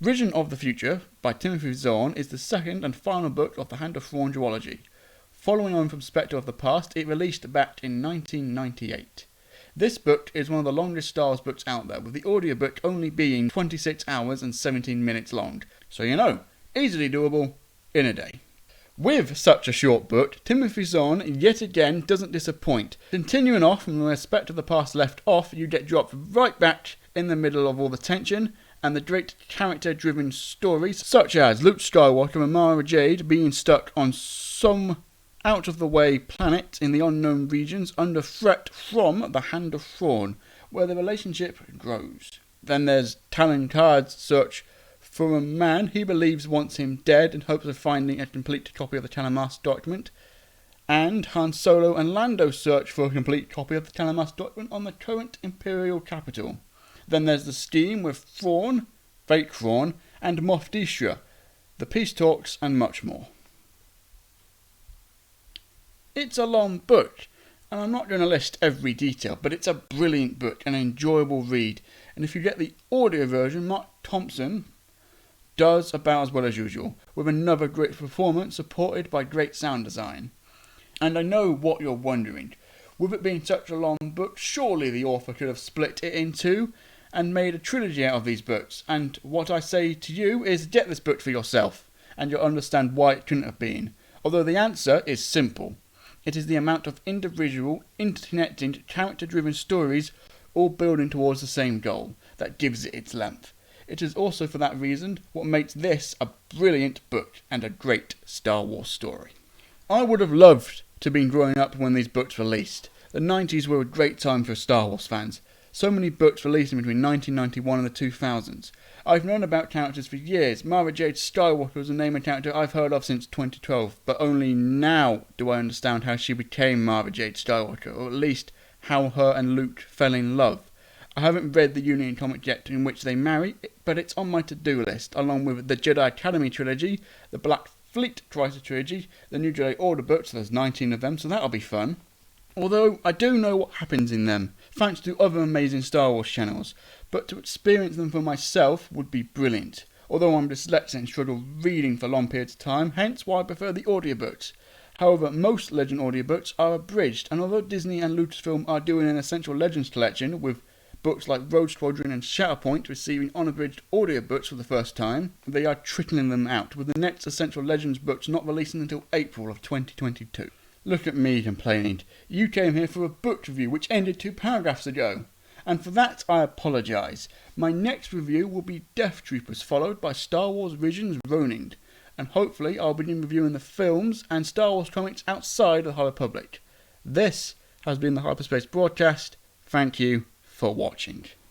Vision of the Future by Timothy Zahn is the second and final book of the Hand of Thrawn duology. Following on from Spectre of the Past, it released back in 1998. This book is one of the longest Star Wars books out there, with the audiobook only being 26 hours and 17 minutes long. So easily doable in a day. With such a short book, Timothy Zahn yet again doesn't disappoint. Continuing off from where Spectre of the Past left off, you get dropped right back in the middle of all the tension and the great character-driven stories, such as Luke Skywalker and Mara Jade being stuck on some out-of-the-way planet in the unknown regions under threat from the Hand of Thrawn, where the relationship grows. Then there's Talon Karrde's search for a man he believes wants him dead in hopes of finding a complete copy of the Telemas document, and Han Solo and Lando's search for a complete copy of the Telemas document on the current Imperial capital. Then there's the scheme with Thrawn, fake Thrawn, and Moff Dishra, the peace talks, and much more. It's a long book, and I'm not going to list every detail, but it's a brilliant book, an enjoyable read, and if you get the audio version, Mark Thompson does about as well as usual, with another great performance supported by great sound design. And I know what you're wondering. With it being such a long book, surely the author could have split it in two and made a trilogy out of these books. And what I say to you is get this book for yourself, and you'll understand why it couldn't have been. Although the answer is simple. It is the amount of individual, interconnecting, character-driven stories all building towards the same goal that gives it its length. It is also for that reason what makes this a brilliant book and a great Star Wars story. I would have loved to have been growing up when these books released. The 90s were a great time for Star Wars fans. So many books released in between 1991 and the 2000s. I've known about characters for years. Mara Jade Skywalker was a name and character I've heard of since 2012, but only now do I understand how she became Mara Jade Skywalker, or at least how her and Luke fell in love. I haven't read the Union comic yet in which they marry, but it's on my to-do list, along with the Jedi Academy trilogy, the Black Fleet Crisis trilogy, the New Jedi Order books, there's 19 of them, so that'll be fun. Although I do know what happens in them, thanks to other amazing Star Wars channels, but to experience them for myself would be brilliant. Although I'm dyslexic and struggle reading for long periods of time, hence why I prefer the audiobooks. However, most Legend audiobooks are abridged, and although Disney and Lucasfilm are doing an Essential Legends collection with books like Rogue Squadron and Shatterpoint receiving unabridged audiobooks for the first time, they are trickling them out, with the next Essential Legends books not releasing until April of 2022. Look at me complaining. You came here for a book review which ended 2 paragraphs ago. And for that I apologise. My next review will be Death Troopers, followed by Star Wars Visions Ronin. And hopefully I'll begin reviewing the films and Star Wars comics outside of the High Republic. This has been the Hyperspace Broadcast. Thank you for watching.